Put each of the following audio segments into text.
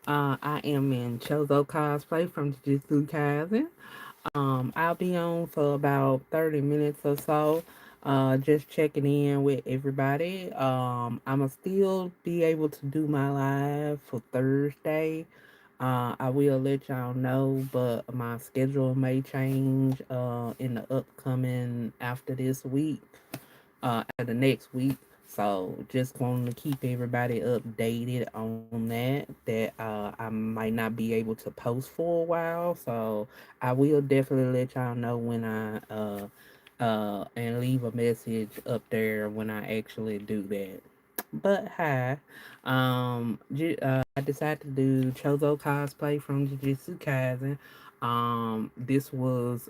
I am in Choso cosplay from Jujutsu Kaisen. I'll be on for about 30 minutes or so. Just checking in with everybody. I'ma still be able to do my live for Thursday. I will let y'all know, but my schedule may change in the upcoming after this week, after the next week. So just wanting to keep everybody updated on that I might not be able to post for a while. So I will definitely let y'all know when and leave a message up there when I actually do that. But hi, I decided to do Chozo cosplay from Jujutsu Kaisen. This was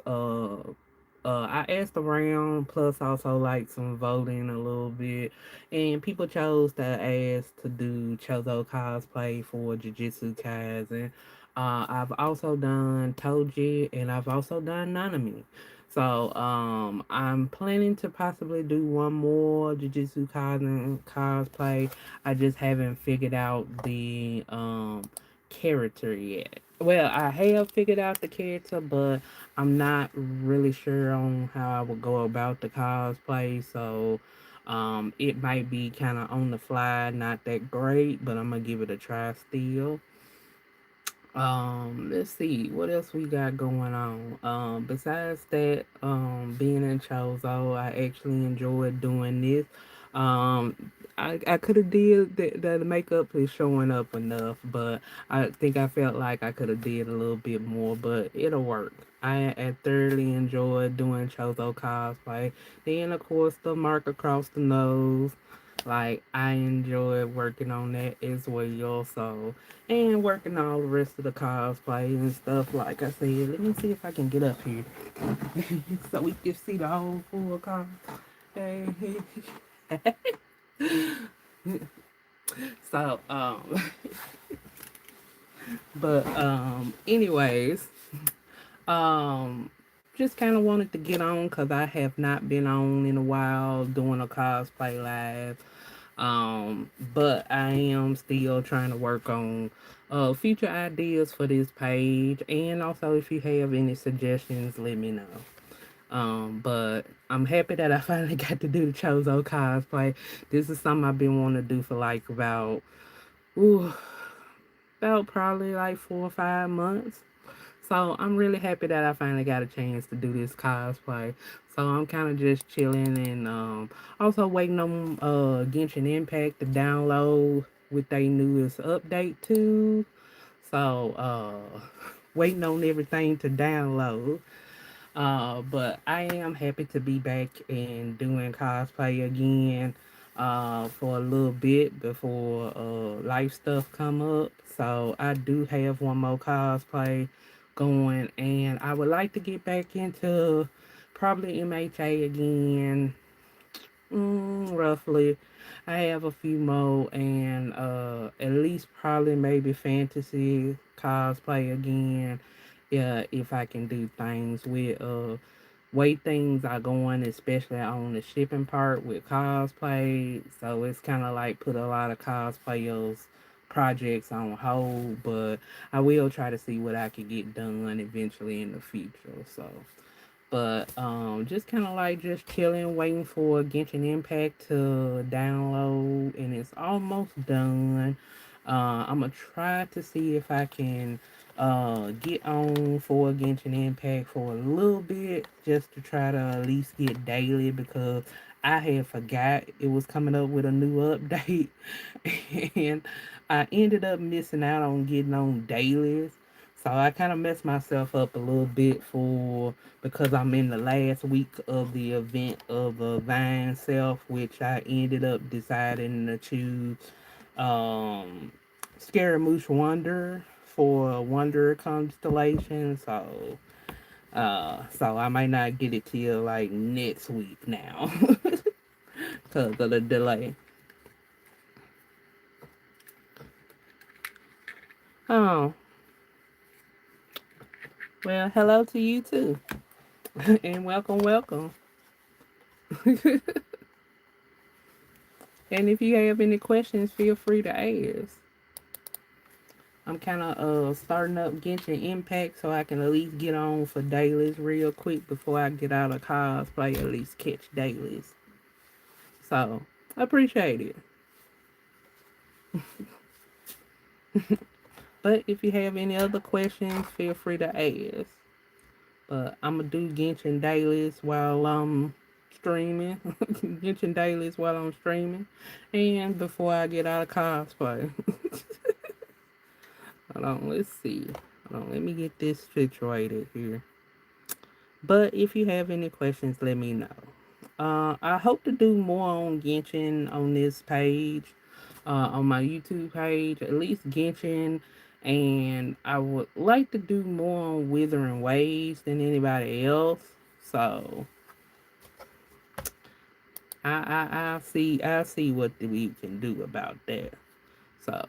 I asked around, plus also like some voting a little bit, and people chose to ask to do Chozo cosplay for Jujutsu Kaisen. I've also done Toji, and I've also done Nanami. So I'm planning to possibly do one more Jujutsu Kaisen cosplay. I just haven't figured out the character yet. Well, I have figured out the character, but I'm not really sure on how I would go about the cosplay. So it might be kind of on the fly, not that great, but I'm gonna give it a try still. Let's see what else we got going on. Besides that, being in Chozo, I actually enjoyed doing this. I could have did the makeup is showing up enough, but I think I felt like I could have did a little bit more, but it'll work. I thoroughly enjoyed doing Chozo cosplay. Then of course the mark across the nose. Like I enjoy working on that as well. So and working all the rest of the cosplay and stuff. Like I said, let me see if I can get up here so we can see the whole full car. Hey. so but anyways, um just kind of wanted to get on because I have not been on in a while doing a cosplay live. But I am still trying to work on future ideas for this page, and also if you have any suggestions, let me know. But I'm happy that I finally got to do the Chozo cosplay. This is something I've been wanting to do for like ooh, about probably like 4 or 5 months. So I'm really happy that I finally got a chance to do this cosplay. So I'm kind of just chilling and also waiting on Genshin Impact to download with their newest update too. So waiting on everything to download. But I am happy to be back and doing cosplay again for a little bit before life stuff come up. So I do have one more cosplay going, and I would like to get back into probably MHA again. Roughly, I have a few more, and at least probably maybe fantasy cosplay again. Yeah, if I can do things with way things are going, especially on the shipping part with cosplay. So it's kind of like put a lot of cosplayers projects on hold, but I will try to see what I can get done eventually in the future. So but just kind of like just chilling, waiting for Genshin Impact to download, and it's almost done. I'm gonna try to see if I can get on for Genshin Impact for a little bit, just to try to at least get daily because I had forgot it was coming up with a new update, and I ended up missing out on getting on dailies. So I kind of messed myself up a little bit for because I'm in the last week of the event of the Vine Self, which I ended up deciding to choose Scaramouche Wonder for Wonder Constellation. So I might not get it till like next week now because of the delay. Oh, well, hello to you too, and welcome, welcome. And if you have any questions, feel free to ask. I'm kind of starting up Genshin Impact so I can at least get on for dailies real quick before I get out of cosplay. At least catch dailies. So I appreciate it. But if you have any other questions, feel free to ask. But I'm gonna do Genshin dailies while I'm streaming. Genshin dailies while I'm streaming, and before I get out of cosplay. Hold on, let's see. Hold on, let me get this situated here. But if you have any questions, let me know. I hope to do more on Genshin on this page, on my YouTube page, at least Genshin, and I would like to do more on Withering Waves than anybody else. So I see what we can do about that. So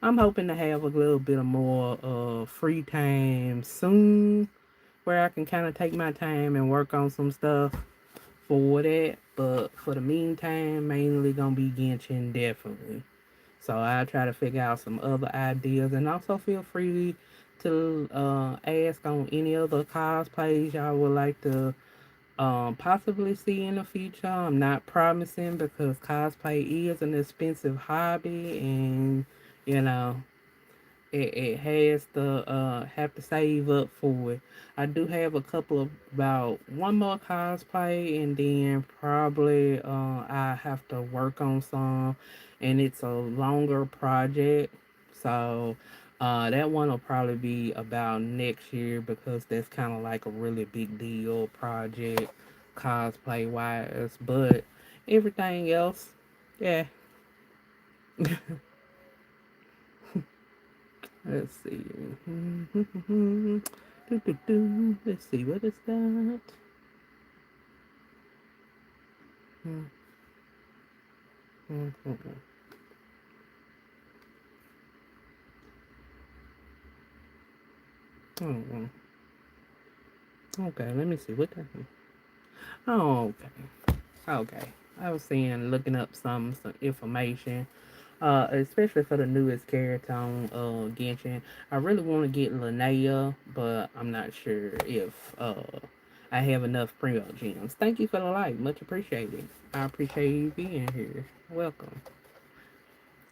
I'm hoping to have a little bit of more free time soon, where I can kind of take my time and work on some stuff for that. But for the meantime, mainly gonna be Genshin definitely. So I try to figure out some other ideas, and also feel free to ask on any other cosplays y'all would like to possibly see in the future. I'm not promising because cosplay is an expensive hobby, and you know it has to have to save up for it. I do have a couple of about one more cosplay, and then probably I have to work on some, and it's a longer project. So that one will probably be about next year because that's kind of like a really big deal project cosplay wise. But everything else, yeah. Let's see. Let's see, what is that? Okay, let me see what that is. Oh, okay. Okay. I was seeing, looking up some information, especially for the newest character on Genshin. I really want to get Linnea, but I'm not sure if I have enough pre gems. Thank you for the like, much appreciated. I appreciate you being here. Welcome.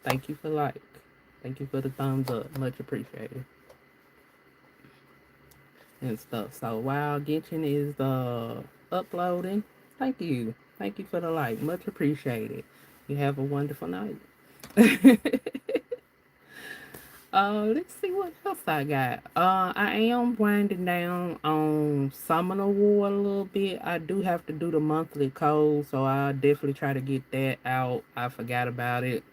Thank you for like. Thank you for the thumbs up, much appreciated and stuff. So while Genshin is uploading, thank you for the like, much appreciated. You have a wonderful night. Let's see what else I got. I am winding down on Summoner War a little bit. I do have to do the monthly code, so I'll definitely try to get that out. I forgot about it.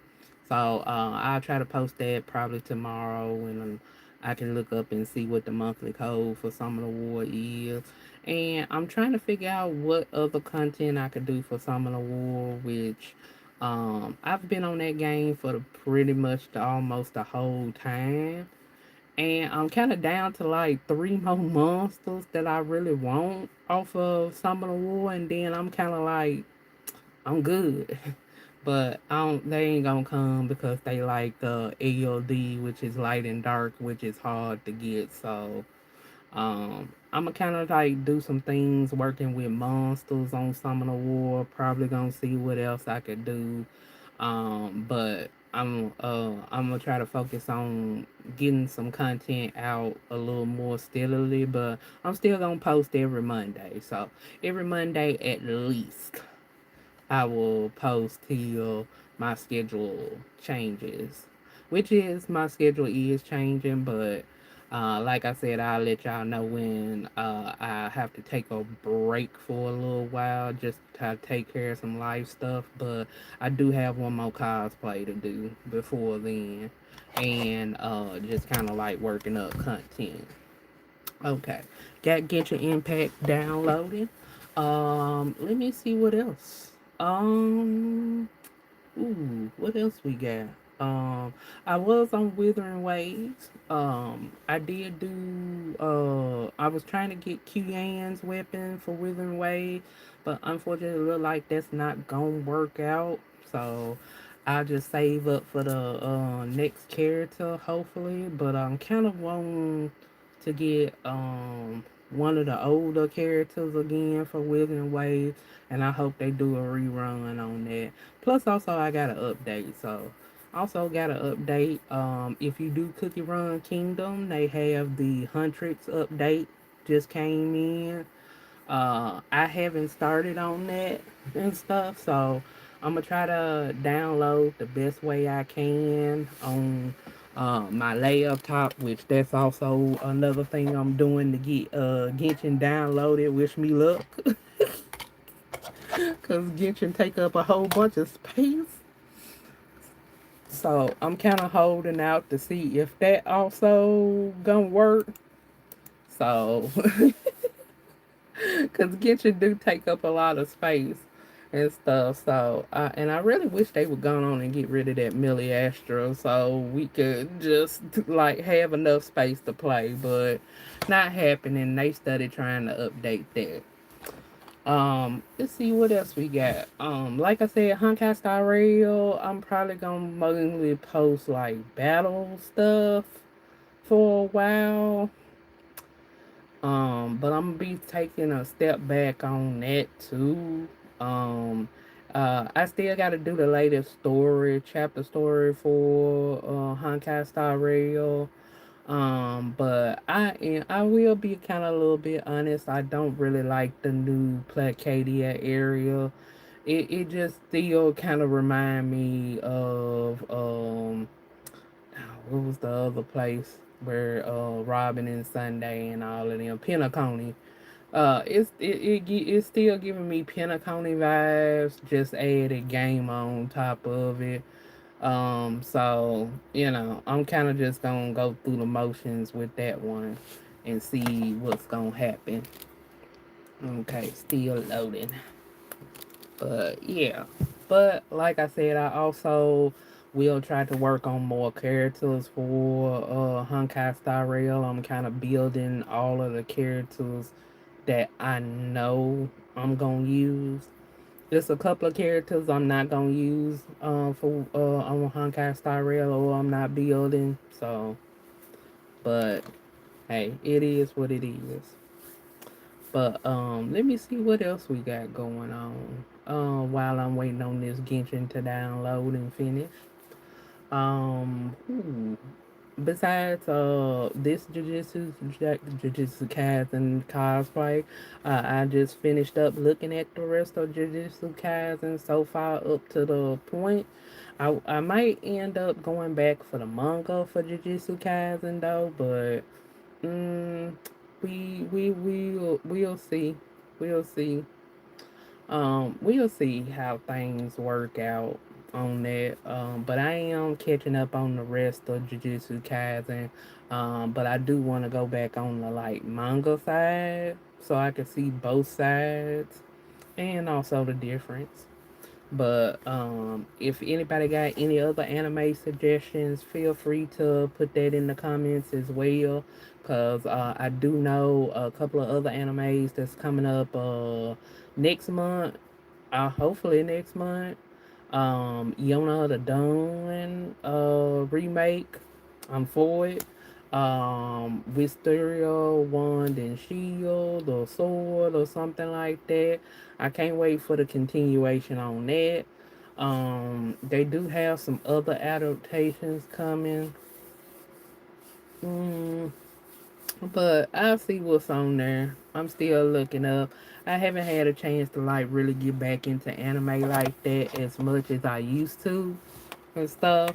So I'll try to post that probably tomorrow when I can look up and see what the monthly code for Summoner War is. And I'm trying to figure out what other content I could do for Summoner War, which I've been on that game for pretty much almost the whole time. And I'm kind of down to like three more monsters that I really want off of Summoner War. And then I'm kind of like, I'm good. But I don't, they ain't gonna come because they like the ALD, which is light and dark, which is hard to get. So I'm gonna kind of like do some things working with monsters on Summoner War. Probably gonna see what else I could do. But I'm gonna try to focus on getting some content out a little more steadily. But I'm still gonna post every Monday. So every Monday at least. I will post till my schedule changes, which is my schedule is changing, but like I said, I'll let y'all know when I have to take a break for a little while just to take care of some life stuff. But I do have one more cosplay to do before then, and just kind of like working up content. Okay, got Get Your Impact downloaded. Let me see what else. Um, what else we got? I was on Withering Waves. I did do. I was trying to get Q-Yan's weapon for Withering Waves, but unfortunately, it looked like that's not gonna work out. So I'll just save up for the next character, hopefully. But I'm kind of wanting to get one of the older characters again for Wizard Wave, and I hope they do a rerun on that. Plus, also I got an update, so also got an update. If you do Cookie Run Kingdom, they have the Huntrix update just came in. I haven't started on that and stuff, so I'm gonna try to download the best way I can on my laptop, which that's also another thing I'm doing to get Genshin downloaded. Wish me luck, cause Genshin take up a whole bunch of space. So I'm kind of holding out to see if that also gonna work. So because Genshin do take up a lot of space and stuff. So, and I really wish they would go on and get rid of that Millie Astro so we could just like have enough space to play. But not happening. They started trying to update that. Let's see what else we got. Like I said, Honkai Star Rail. I'm probably gonna mainly post like battle stuff for a while. But I'm gonna be taking a step back on that too. Um, I still got to do the latest story, chapter story for Honkai Star Rail. But I will be kind of a little bit honest. I don't really like the new Placadia area. It just still kind of remind me of what was the other place where Robin and Sunday and all of them Pentaconi. It's still giving me Pentaconi vibes. Just added game on top of it. So I'm kind of just gonna go through the motions with that one and see what's gonna happen. Okay, still loading. But yeah, but like I said, I also will try to work on more characters for Honkai Star Rail. I'm kind of building all of the characters that I know I'm gonna use. There's a couple of characters I'm not gonna use for on Honkai Star Rail or I'm not building. So, but hey, it is what it is. But let me see what else we got going on. While I'm waiting on this Genshin to download and finish. Ooh. Besides this Jujutsu Kaisen cosplay, I just finished up looking at the rest of Jujutsu Kaisen so far up to the point. I might end up going back for the manga for Jujutsu Kaisen though, but mm, we'll see. We'll see. We'll see how things work out on that. But I am catching up on the rest of Jujutsu Kaisen. But I do want to go back on the like manga side so I can see both sides and also the difference. But if anybody got any other anime suggestions, feel free to put that in the comments as well. Cause I do know a couple of other animes that's coming up next month. Hopefully next month. Yona the Dawn remake. I'm for it. Wisteria Wand and Shield or Sword or something like that. I can't wait for the continuation on that. They do have some other adaptations coming. Mm, but I'll see what's on there. I'm still looking up. I haven't had a chance to like really get back into anime like that as much as I used to and stuff.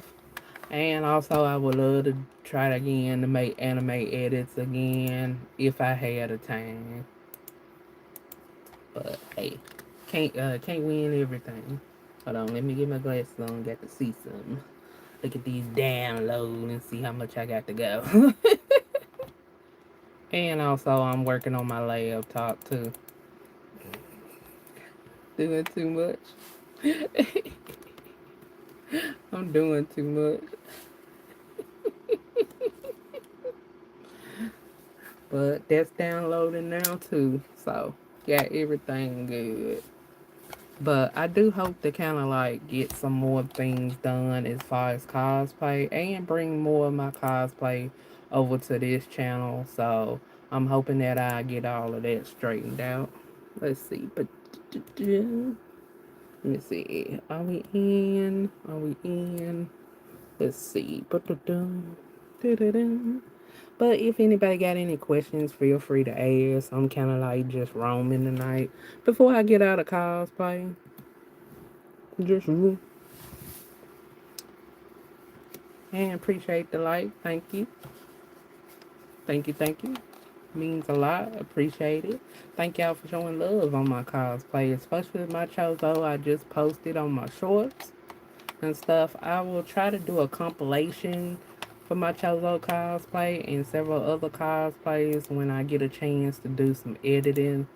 And also I would love to try again to make anime edits again if I had a time. But hey, can't win everything. Hold on, let me get my glasses on. Got to see some. Look at these download and see how much I got to go. And also I'm working on my laptop too. Doing too much. I'm doing too much. But that's downloading now too. So got everything good. But I do hope to kind of like get some more things done as far as cosplay and bring more of my cosplay over to this channel. So I'm hoping that I get all of that straightened out. Let's see. But let me see. Are we in? Are we in? Let's see. But if anybody got any questions, feel free to ask. I'm kind of like just roaming tonight. Before I get out of cosplay, just and appreciate the like. Thank you. Thank you. Thank you. Means a lot. Appreciate it. Thank y'all for showing love on my cosplay, especially my Choso I just posted on my shorts and stuff. I will try to do a compilation for my Choso cosplay and several other cosplays when I get a chance to do some editing.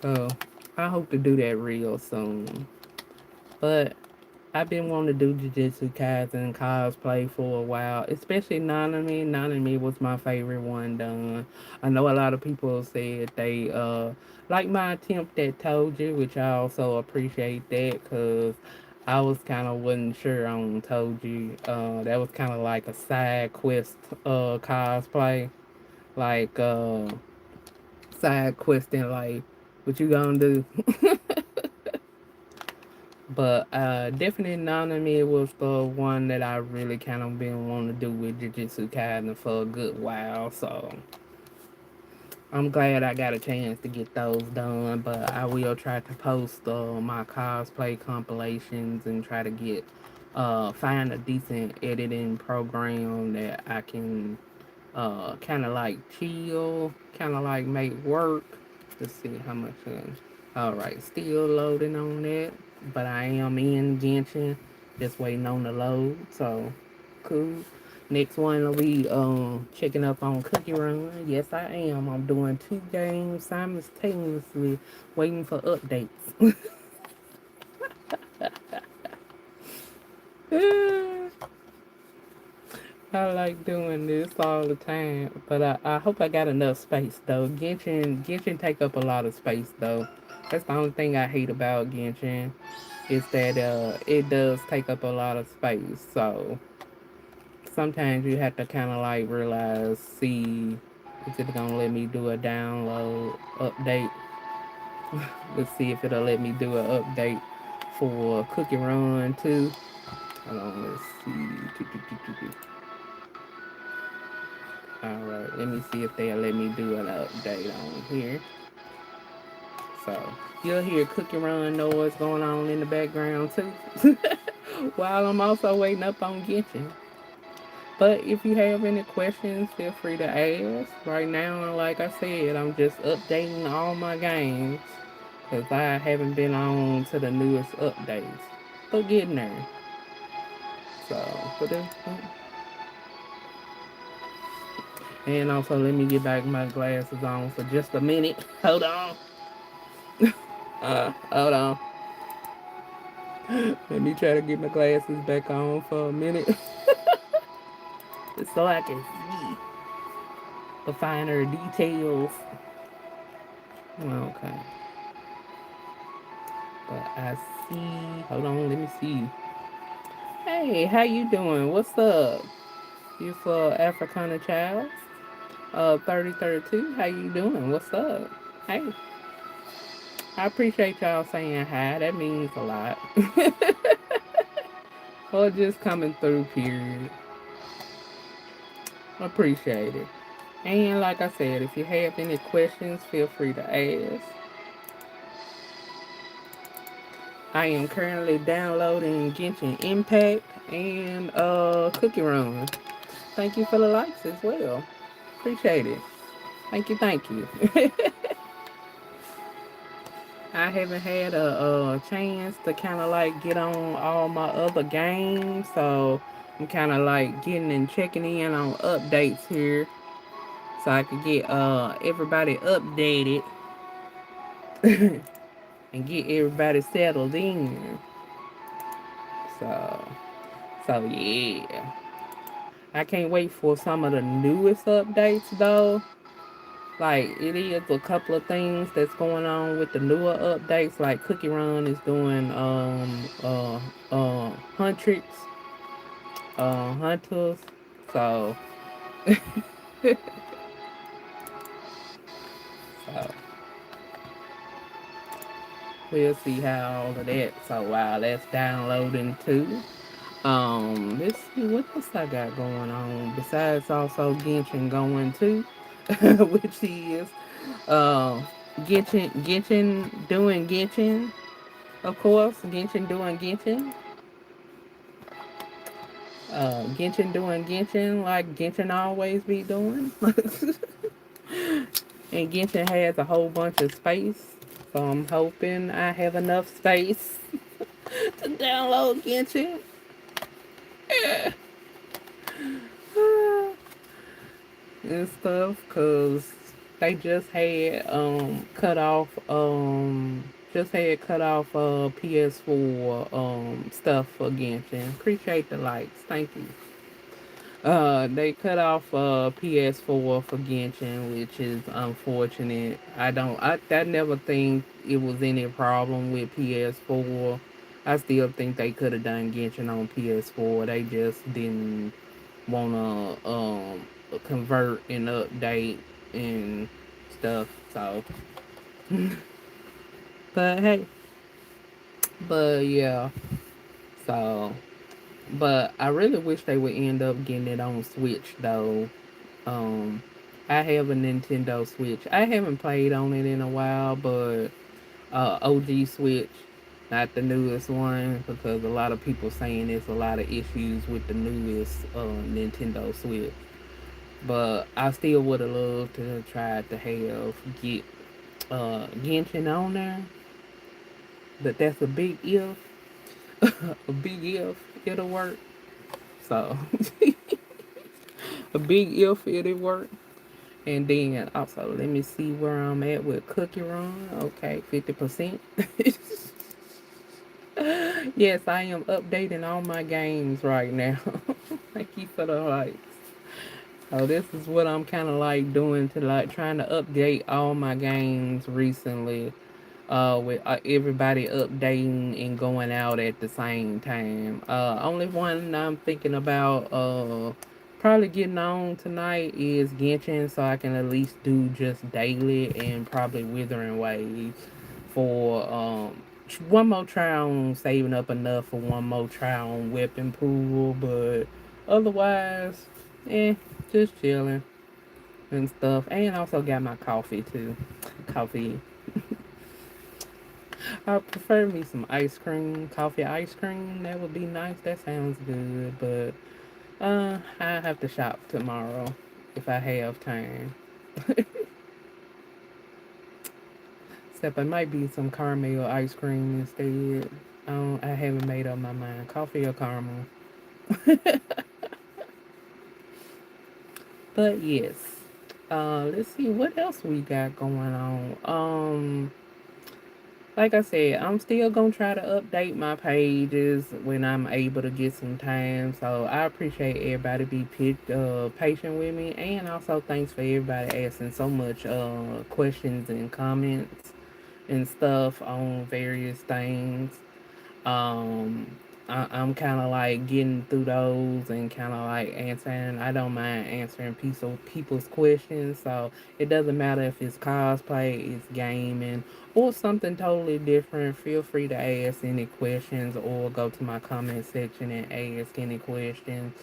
So I hope to do that real soon. But I've been wanting to do Jujutsu Kaisen cosplay for a while, especially Nanami. Nanami was my favorite one done. I know a lot of people said they like my attempt at Toji, which I also appreciate that because I was kind of wasn't sure on Toji. That was kind of like a side quest cosplay, like side questing like what you gonna do. But definitely Nanami was the one that I really kind of been wanting to do with Jujutsu Kaisen for a good while. So I'm glad I got a chance to get those done. But I will try to post my cosplay compilations and try to get find a decent editing program that I can kind of like chill, kind of like make work. Let's see how much. All right, still loading on that, but I am in Genshin, just waiting on the load. So cool. Next one will be checking up on Cookie Run. Yes, I am. I'm doing 2 games simultaneously, waiting for updates. I like doing this all the time, but I hope I got enough space though. Genshin take up a lot of space though. That's the only thing I hate about Genshin is that it does take up a lot of space. So sometimes you have to kind of like realize, see, is it gonna let me do a download update? Let's see if it'll let me do an update for Cookie Run too. Hold on, let's see. Alright, let me see if they'll let me do an update on here. So, you'll hear Cookie Run noise going on in the background too. While I'm also waiting up on Genshin. But if you have any questions, feel free to ask. Right now, like I said, I'm just updating all my games. Because I haven't been on to the newest updates. But getting there. So, and also let me get back my glasses on for just a minute. Hold on. Hold on. Let me try to get my glasses back on for a minute. So I can see the finer details. Okay. But I see. Hold on, let me see. Hey, how you doing? What's up? You for Africana child? 3032. How you doing? What's up? Hey, I appreciate y'all saying hi. That means a lot. Or just coming through, period. Appreciate it. And like I said, if you have any questions, feel free to ask. I am currently downloading Genshin Impact and Cookie Run. Thank you for the likes as well. Appreciate it. Thank you, thank you. I haven't had a chance to kind of like get on all my other games, so I'm kind of like getting and checking in on updates here, so I could get everybody updated and get everybody settled in. So, so yeah. I can't wait for some of the newest updates though. Like it is a couple of things that's going on with the newer updates. Like Cookie Run is doing hundreds hunters. So so we'll see how all of that. So while that's downloading too. Let's see what else I got going on besides also Genshin going too, which is Genshin doing Genshin, of course. Genshin doing Genshin. Genshin doing Genshin like Genshin always be doing. And Genshin has a whole bunch of space. So I'm hoping I have enough space to download Genshin. And stuff because they just had cut off PS4 stuff for Genshin. Appreciate the likes. Thank you. They cut off PS4 for Genshin, which is unfortunate. I never think it was any problem with PS4. I still think they could have done Genshin on PS4. They just didn't wanna convert and update and stuff. So, but hey, but yeah. So, but I really wish they would end up getting it on Switch though. Um, I have a Nintendo Switch. I haven't played on it in a while, but OG Switch, not the newest one, because a lot of people saying there's a lot of issues with the newest Nintendo Switch. But I still would have loved to try to get Genshin on there. But that's a big if, a big if it'll work. So a big if it'll work. And then also, let me see where I'm at with Cookie Run. Okay, 50%. Yes, I am updating all my games right now. Thank you for the likes. So this is what I'm kind of like doing to like trying to update all my games recently. With everybody updating and going out at the same time. Only one I'm thinking about probably getting on tonight is Genshin, so I can at least do just daily and probably Withering Waves for one more try on saving up enough for one more try on Weapon Pool, but otherwise, eh, just chilling and stuff. And also got my coffee too. Coffee. I prefer me some ice cream, coffee ice cream. That would be nice. That sounds good. But I have to shop tomorrow if I have time. Except it might be some caramel ice cream instead. I haven't made up my mind. Coffee or caramel. But yes. Let's see what else we got going on. Like I said, I'm still gonna try to update my pages when I'm able to get some time. So I appreciate everybody patient with me, and also thanks for everybody asking so much questions and comments and stuff on various things. Um, I'm kind of like getting through those and kind of like answering. I don't mind answering people's questions. So it doesn't matter if it's cosplay, it's gaming, or something totally different. Feel free to ask any questions or go to my comment section and ask any questions.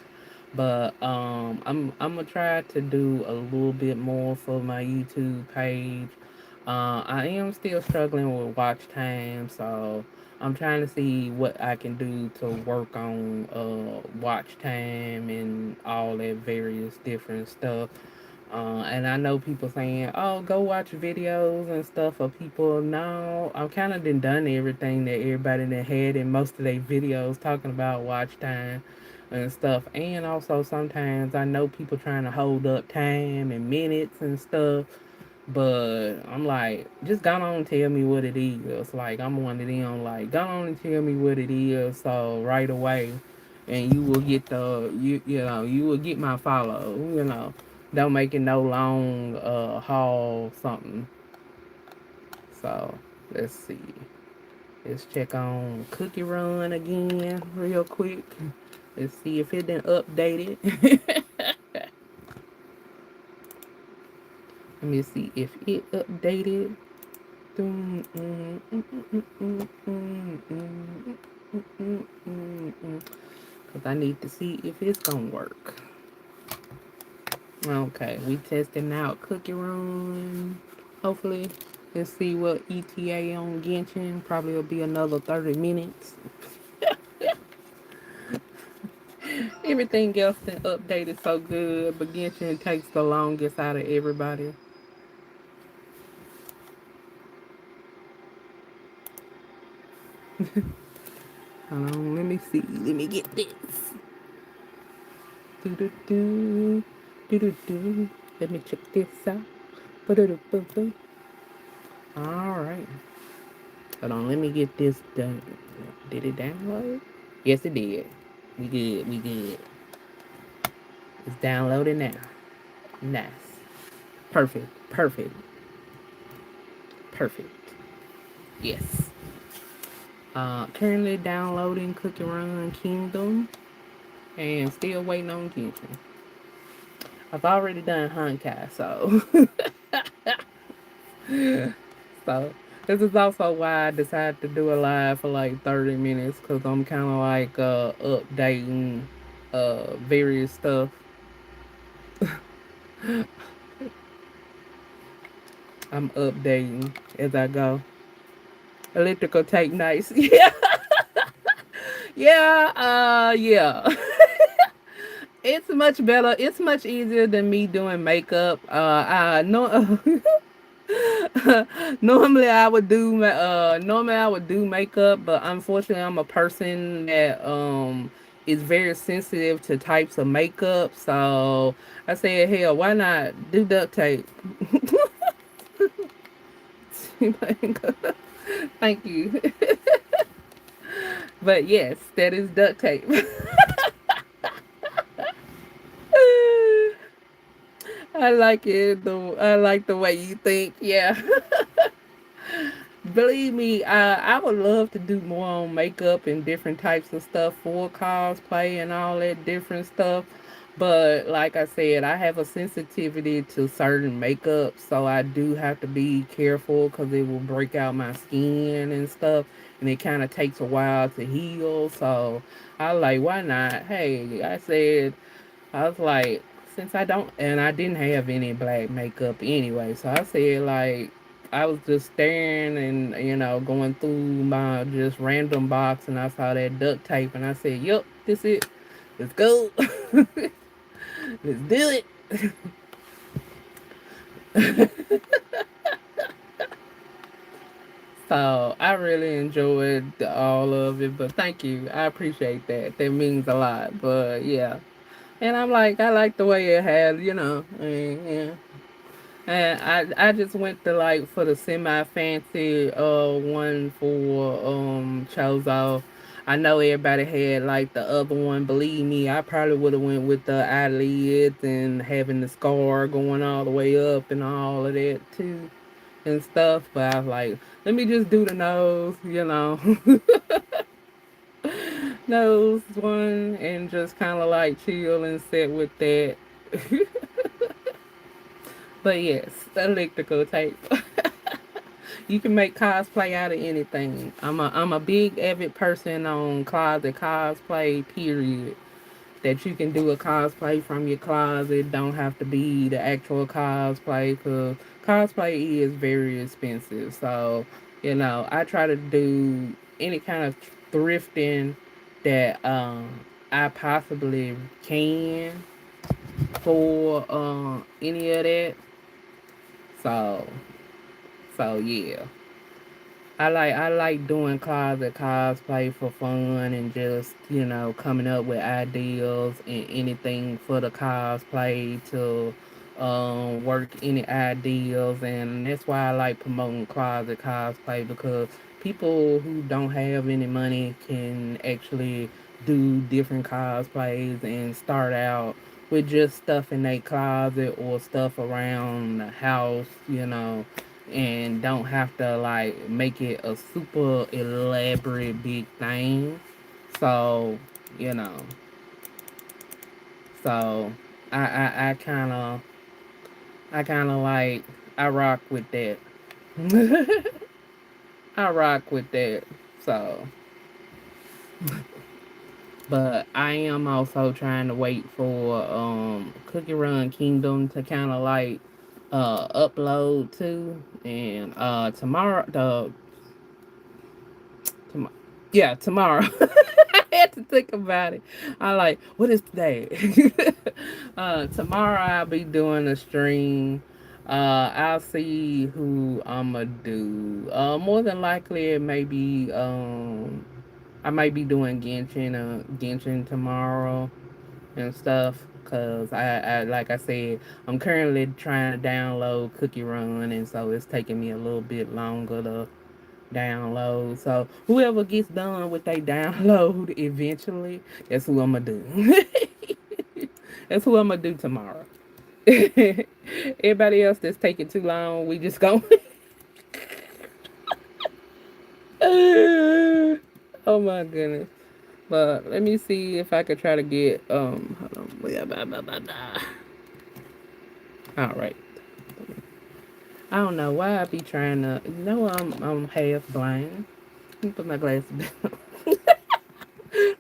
But I'm gonna try to do a little bit more for my YouTube page. I am still struggling with watch time, so I'm trying to see what I can do to work on watch time and all that various different stuff. And I know people saying, "Oh, go watch videos and stuff." For people, no, I've kind of done everything that everybody that had in most of their videos talking about watch time and stuff. And also sometimes I know people trying to hold up time and minutes and stuff. But I'm like, just go on and tell me what it is. Like I'm one of them. Like go on and tell me what it is. So right away, and you will get you will get my follow. You know. Don't make it no long haul something. So let's see. Let's check on Cookie Run again real quick. Let's see if it been updated. Let me see if it updated. Because I need to see if it's going to work. Okay, we testing out Cookie Run. Hopefully, let's see what ETA on Genshin. Probably will be another 30 minutes. Everything else been updated so good, but Genshin takes the longest out of everybody. Hold on, let me see. Let me get this. Do do do do do do. Let me check this out. All right. Hold on, let me get this done. Did it download? Yes, it did. We good. We good. It's downloading now. Nice. Perfect. Perfect. Perfect. Yes. Currently downloading Cookie Run Kingdom and still waiting on Genshin. I've already done Honkai, so so this is also why I decided to do a live for like 30 minutes because I'm kind of like updating various stuff. I'm updating as I go. Electrical tape nice. Yeah. Yeah, yeah. It's much better. It's much easier than me doing makeup. I know. Normally I would do makeup, but unfortunately I'm a person that is very sensitive to types of makeup. So I said, hell, why not do duct tape? Thank you. But yes, that is duct tape. I like it. I like the way you think. Yeah. Believe me, I would love to do more on makeup and different types of stuff for cosplay and all that different stuff. But like I said, I have a sensitivity to certain makeup, so I do have to be careful because it will break out my skin and stuff, and it kind of takes a while to heal. So I like, why not? Hey, I was like, since I don't, and I didn't have any black makeup anyway, so I said, like, I was just staring and, going through my just random box and I saw that duct tape and I said, yup, this it. Let's go. Let's do it. So I really enjoyed all of it, but thank you. I appreciate that. That means a lot. But yeah. And I'm like, I like the way it had, yeah. And I just went to like for the semi fancy one for Choso. I know everybody had like the other one. Believe me, I probably would have went with the eyelids and having the scar going all the way up and all of that too and stuff. But I was like, let me just do the nose, nose one and just kind of like chill and sit with that. But yes, electrical tape. You can make cosplay out of anything. I'm a big avid person on closet cosplay. Period. That you can do a cosplay from your closet. Don't have to be the actual cosplay because cosplay is very expensive. So I try to do any kind of thrifting that I possibly can for any of that. So yeah. I like doing closet cosplay for fun and just coming up with ideas and anything for the cosplay to work any ideas, and that's why I like promoting closet cosplay because people who don't have any money can actually do different cosplays and start out with just stuff in their closet or stuff around the house, and don't have to like make it a super elaborate big thing. So, you know, so I I kind of like I rock with that. I rock with that. So, but I am also trying to wait for Cookie Run Kingdom to kind of like upload too, and tomorrow tomorrow yeah, tomorrow. I had to think about it. I like, what is today? Tomorrow I'll be doing a stream. I'll see who I'ma do. More than likely it may be I might be doing Genshin tomorrow and stuff. Cause I like I said, I'm currently trying to download Cookie Run, and so it's taking me a little bit longer to download. So whoever gets done with their download eventually, that's who I'm gonna do. That's who I'm gonna do tomorrow. Everybody else that's taking too long, we just go. Oh my goodness. But let me see if I could try to get hold on. Blah, blah, blah, blah, blah. All right. I don't know why I be trying to, I'm half blind. Let me put my glasses down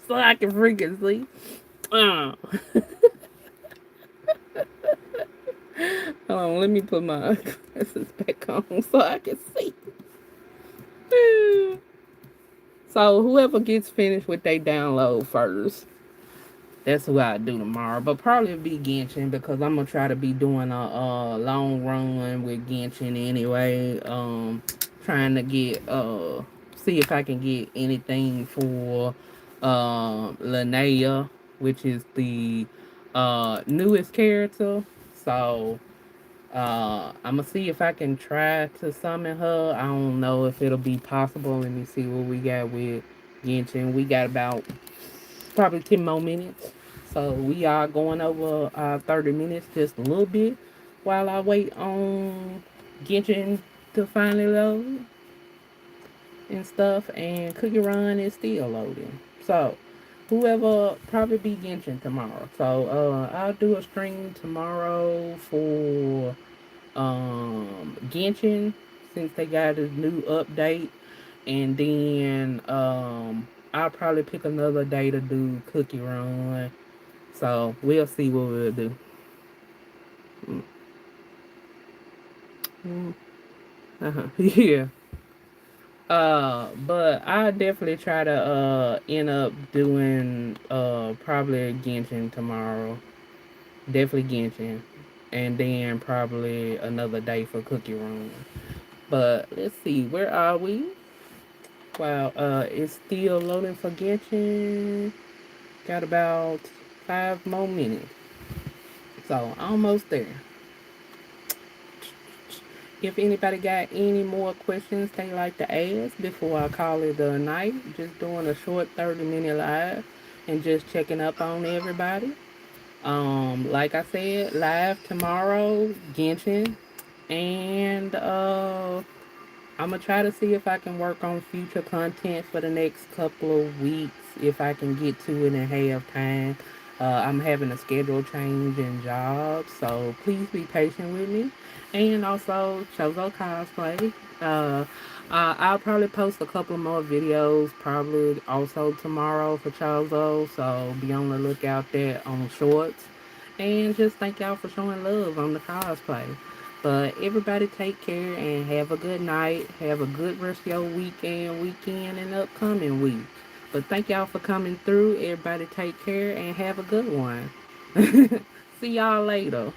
so I can freaking see. Oh. Hold on, let me put my glasses back on so I can see. So whoever gets finished with their download first, that's who I do tomorrow. But probably be Genshin because I'm gonna try to be doing a long run with Genshin anyway. Trying to get see if I can get anything for Linnea, which is the newest character. So I'm gonna see if I can try to summon her. I don't know if it'll be possible. Let me see what we got with Genshin. We got about probably 10 more minutes. So we are going over 30 minutes just a little bit while I wait on Genshin to finally load and stuff. And Cookie Run is still loading. So whoever probably be Genshin tomorrow. So I'll do a stream tomorrow for Genshin since they got a new update, and then I'll probably pick another day to do Cookie Run. So we'll see what we'll do. Mm. Uh-huh. Yeah. But I definitely try to end up doing probably Genshin tomorrow. Definitely Genshin. And then probably another day for Cookie Run. But let's see, where are we? Wow, it's still loading for Genshin. Got about 5 more minutes. So almost there. If anybody got any more questions they like to ask before I call it a night, just doing a short 30-minute live and just checking up on everybody. Like I said, live tomorrow, Genshin, and I'm gonna try to see if I can work on future content for the next couple of weeks if I can get to it and have time. I'm having a schedule change in jobs, so please be patient with me. And also, Choso Cosplay. Uh, I'll probably post a couple more videos probably also tomorrow for Choso, so be on the lookout there on shorts. And just thank y'all for showing love on the cosplay. But everybody take care and have a good night. Have a good rest of your weekend, and upcoming week. But thank y'all for coming through. Everybody take care and have a good one. See y'all later.